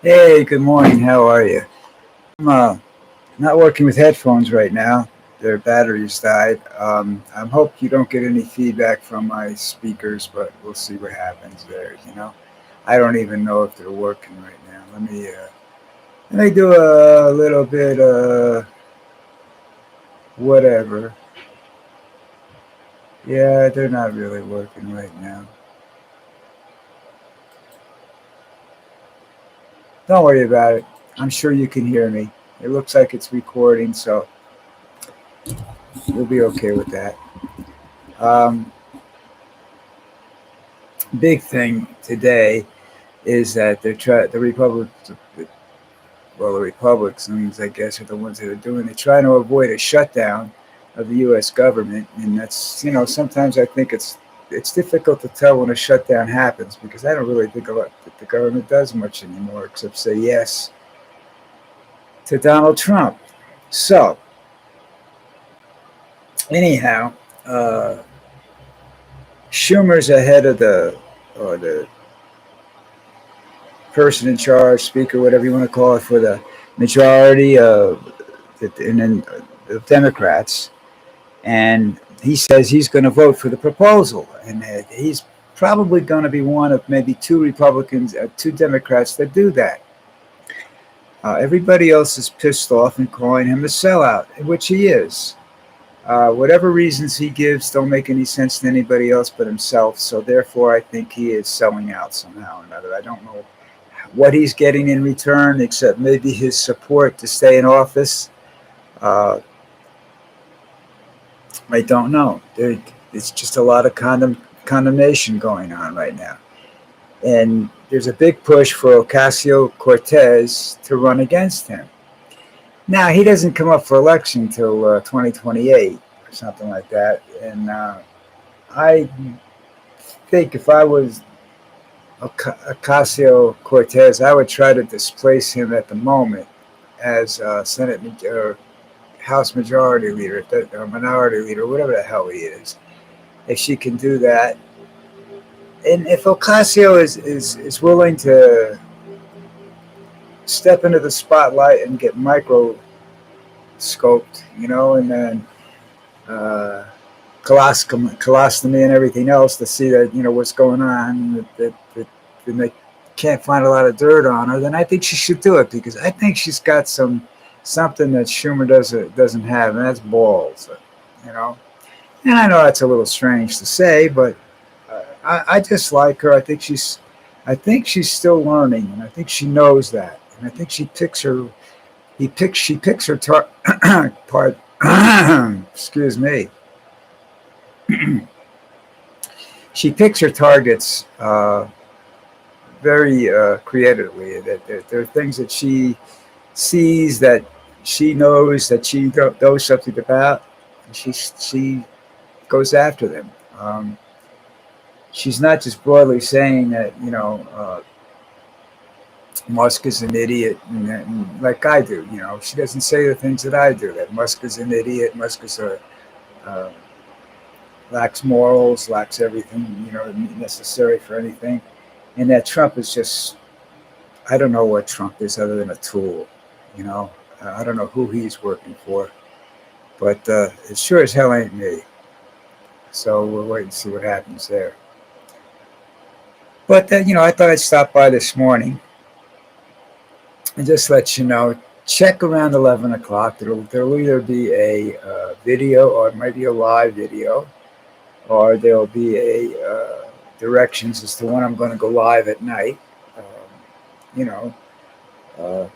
Hey, good morning. How are you? I'm not working with headphones right now. Their batteries died. I hope you don't get any feedback from my speakers, but we'll see what happens there. I don't even know if they're working right now. Let me do a little bit whatever. Yeah, they're not really working right now. Don't worry about it. I'm sure you can hear me. It looks like it's recording, so we'll be okay with that. Um, Big thing today is that the Republicans, I guess, are the ones that are doing it, trying to avoid a shutdown of the U.S. government, and that's sometimes I think it's difficult to tell when a shutdown happens because I don't really think a lot that the government does much anymore except say yes to Donald Trump. So anyhow, uh, Schumer's ahead of the person in charge, speaker, whatever you want to call it, for the majority of and then the Democrats, and he says he's going to vote for the proposal, and he's probably going to be one of maybe two Republicans, two Democrats that do that. Everybody else is pissed off and calling him a sellout, which he is. Whatever reasons he gives don't make any sense to anybody else but himself. So therefore, I think he is selling out somehow or another. I don't know what he's getting in return, except maybe his support to stay in office. Uh, I don't know. It's just a lot of condemnation going on right now. And there's a big push for Ocasio Cortez to run against him. Now, he doesn't come up for election until 2028 or something like that. And I think if I was Ocasio Cortez, I would try to displace him at the moment as Senate House Majority Leader, or Minority Leader, whatever the hell he is. If she can do that, and if Ocasio is willing to step into the spotlight and get microscoped, and then uh, colostomy and everything else to see that what's going on, that they can't find a lot of dirt on her, then I think she should do it because I think she's got something that Schumer doesn't have, and that's balls, you know. And I know that's a little strange to say, but I just like her. I think she's still learning, and I think she knows that. And I think she picks her part. Excuse me. She picks her targets very creatively. That there are things that she sees that she knows that she knows something about, and she goes after them. She's not just broadly saying that Musk is an idiot, and like I do. She doesn't say the things that I do. That Musk is an idiot. Musk is uh, lacks morals, lacks everything necessary for anything, and that Trump is just. I don't know what Trump is other than a tool. I don't know who he's working for, but it sure as hell ain't me. So we'll wait and see what happens there. But I thought I'd stop by this morning and just let you know. Check around 11 o'clock. There'll either be a video or maybe a live video, or there'll be a directions as to when I'm going to go live at night. Um, you know, uh,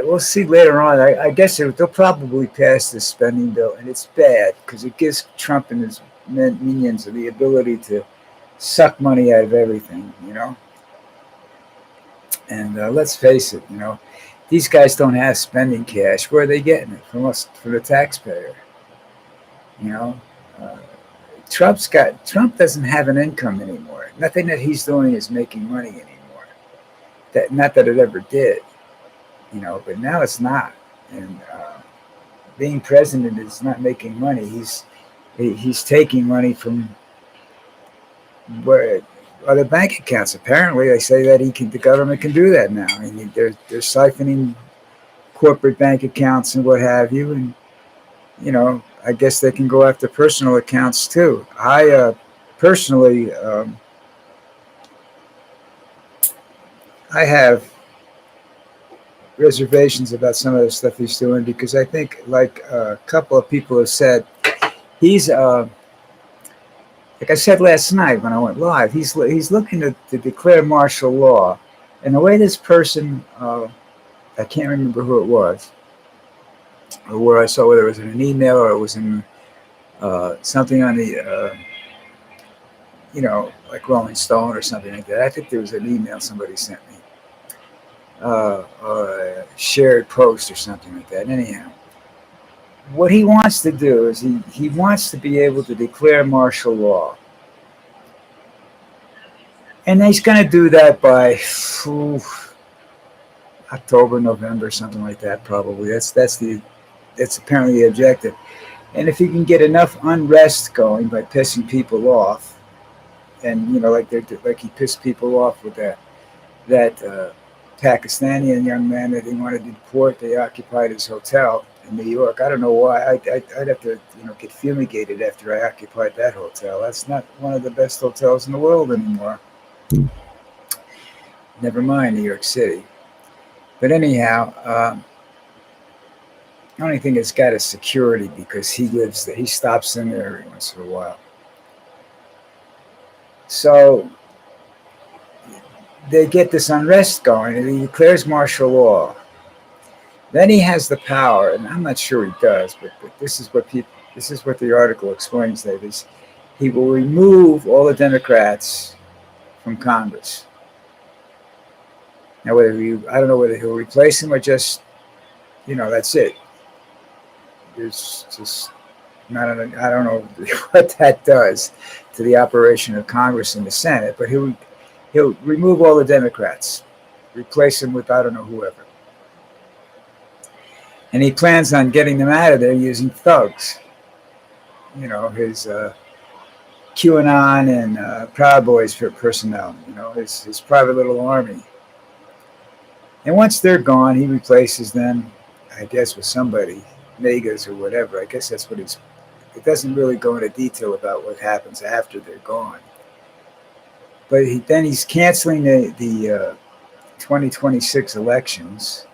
we'll see later on. I guess they'll probably pass this spending bill, and it's bad because it gives Trump and his minions the ability to suck money out of everything. And let's face it, these guys don't have spending cash. Where are they getting it? From us, from the taxpayer. You know, uh, Trump doesn't have an income anymore. Nothing that he's doing is making money anymore. That not that it ever did. But now it's not. And being president is not making money. He's taking money from where other bank accounts. Apparently, they say that the government can do that now. I mean, they're siphoning corporate bank accounts and what have you, and I guess they can go after personal accounts too. I personally, I have reservations about some of the stuff he's doing because I think, like a couple of people have said, he's like I said last night when I went live, he's looking to declare martial law, and the way this person, I can't remember who it was, or where I saw whether it was in an email or it was in something on the, like Rolling Stone or something like that. I think there was an email somebody sent me, or a shared post or something like that. Anyhow, what he wants to do is he wants to be able to declare martial law. And he's going to do that by October, November, something like that. Probably that's apparently the objective. And if he can get enough unrest going by pissing people off, and like he pissed people off with that Pakistani young man that he wanted to deport. They occupied his hotel in New York. I don't know why. I'd have to get fumigated after I occupied that hotel. That's not one of the best hotels in the world anymore. Never mind New York City. But anyhow, the only thing it's got is security because he lives there. He stops in there every once in a while. So they get this unrest going, and he declares martial law. Then he has the power, and I'm not sure he does, but this is what the article explains. That is, he will remove all the Democrats from Congress. Now, I don't know whether he'll replace him or just, that's it. There's just I don't know what that does to the operation of Congress and the Senate, but he'll remove all the Democrats, replace them with I don't know whoever. And he plans on getting them out of there using thugs. His QAnon and Proud Boys for personnel, his private little army. And once they're gone, he replaces them, I guess, with somebody, Megas or whatever. I guess that's what it doesn't really go into detail about what happens after they're gone. But then he's canceling the 2026 elections,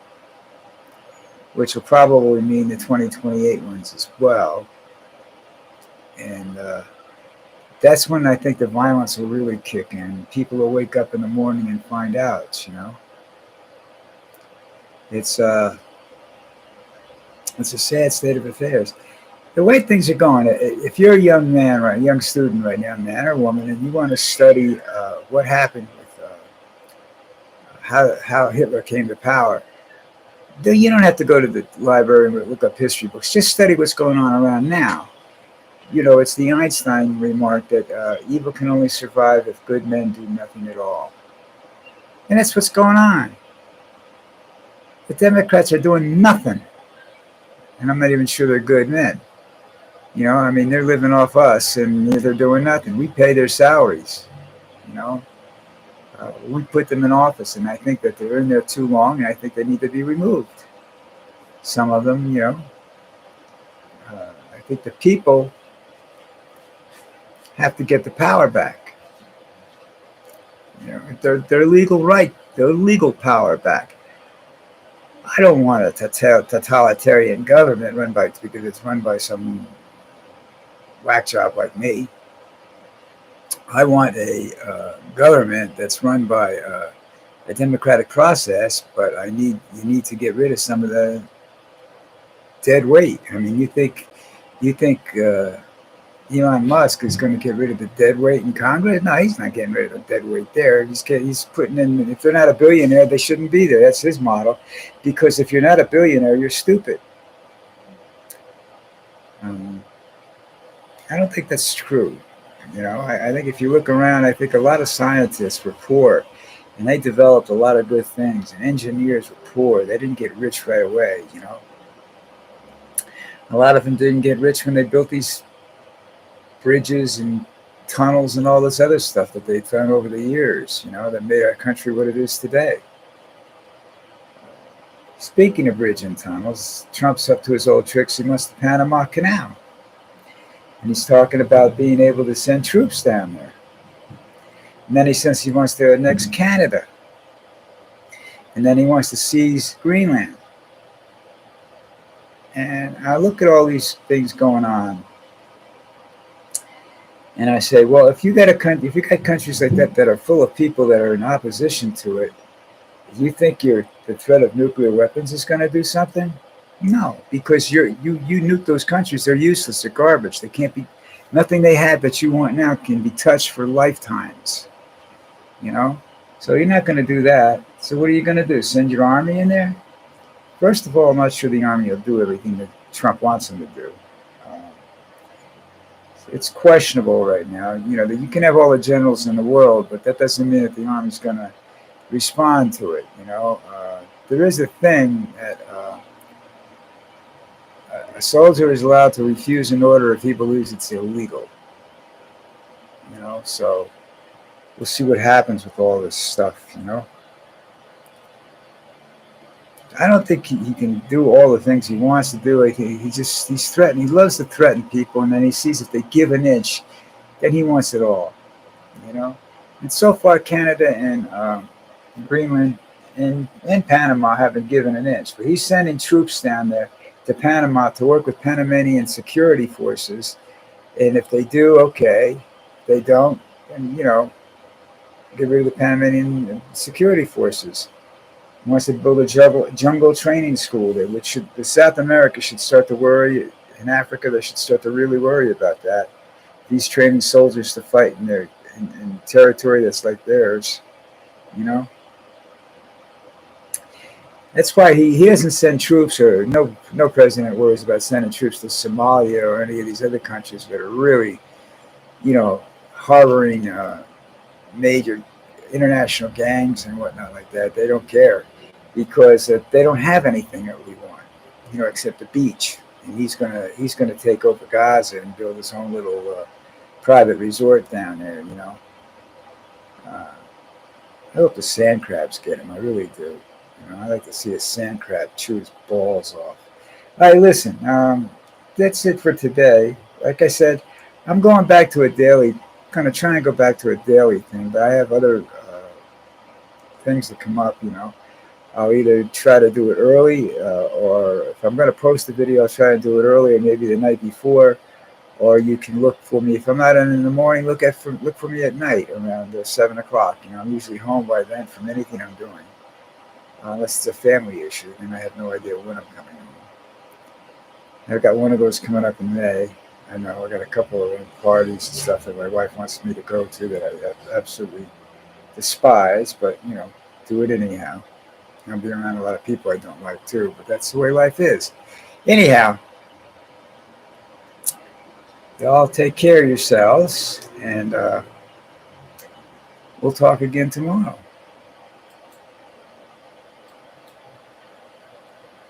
which will probably mean the 2028 ones as well. And that's when I think the violence will really kick in. People will wake up in the morning and find out, It's a sad state of affairs. The way things are going, if you're a young man, right, a young student right now, man or woman, and you want to study what happened with how Hitler came to power, then you don't have to go to the library and look up history books. Just study what's going on around now. It's the Einstein remark that evil can only survive if good men do nothing at all. And that's what's going on. The Democrats are doing nothing. And I'm not even sure they're good men. They're living off us and they're doing nothing. We pay their salaries. We put them in office, and I think that they're in there too long, and I think they need to be removed. Some of them, I think the people have to get the power back. Their legal right, their legal power back. I don't want a totalitarian government because it's run by some whack job like me. I want a government that's run by a democratic process, but you need to get rid of some of the dead weight. You think Elon Musk is going to get rid of the dead weight in Congress? No, he's not getting rid of the dead weight there. He's putting in, if they're not a billionaire, they shouldn't be there. That's his model. Because if you're not a billionaire, you're stupid. I don't think that's true. I think if you look around, I think a lot of scientists were poor, and they developed a lot of good things. And engineers were poor; they didn't get rich right away. A lot of them didn't get rich when they built these bridges and tunnels and all this other stuff that they've done over the years, that made our country what it is today. Speaking of bridge and tunnels, Trump's up to his old tricks. He wants the Panama Canal. And he's talking about being able to send troops down there. And then he says he wants to annex Canada. And then he wants to seize Greenland. And I look at all these things going on, and I say, well, if you got countries like that that are full of people that are in opposition to it, do you think the threat of nuclear weapons is going to do something? No, because you nuke those countries, they're useless, they're garbage. They can't be, nothing they have that you want now can be touched for lifetimes. So you're not going to do that. So what are you going to do? Send your army in there? First of all, I'm not sure the army will do everything that Trump wants them to do. It's questionable right now. That you can have all the generals in the world, but that doesn't mean that the army's going to respond to it. There is a thing that a soldier is allowed to refuse an order if he believes it's illegal. So we'll see what happens with all this stuff. I don't think he can do all the things he wants to do. He's threatening. He loves to threaten people, and then he sees if they give an inch, then he wants it all. And so far, Canada and Greenland and Panama haven't given an inch. But he's sending troops down there to Panama to work with Panamanian security forces. And if they do, okay. If they don't, then get rid of the Panamanian security forces. He wants to build a jungle training school there, which South America should start to worry. In Africa, they should start to really worry about that. These training soldiers to fight in territory that's like theirs, That's why he doesn't send troops, or no president worries about sending troops to Somalia or any of these other countries that are really, harboring major international gangs and whatnot like that. They don't care, because they don't have anything that we want, except the beach. And he's gonna take over Gaza and build his own little private resort down there. I hope the sand crabs get him. I really do. I'd like to see a sand crab chew his balls off. All right, listen. That's it for today. Like I said, I'm going back to a daily. Kind of trying to go back to a daily thing, but I have other things that come up. I'll either try to do it early, or if I'm going to post a video, I'll try to do it early, or maybe the night before. Or you can look for me if I'm not in the morning. Look for me at night around 7 o'clock. I'm usually home by then from anything I'm doing, unless it's a family issue. Then I have no idea when I'm coming home. I've got one of those coming up in May. I know I got a couple of parties and stuff that my wife wants me to go to that I absolutely despise, but do it anyhow. I'll be around a lot of people I don't like too, but that's the way life is. Anyhow, y'all take care of yourselves, and we'll talk again tomorrow.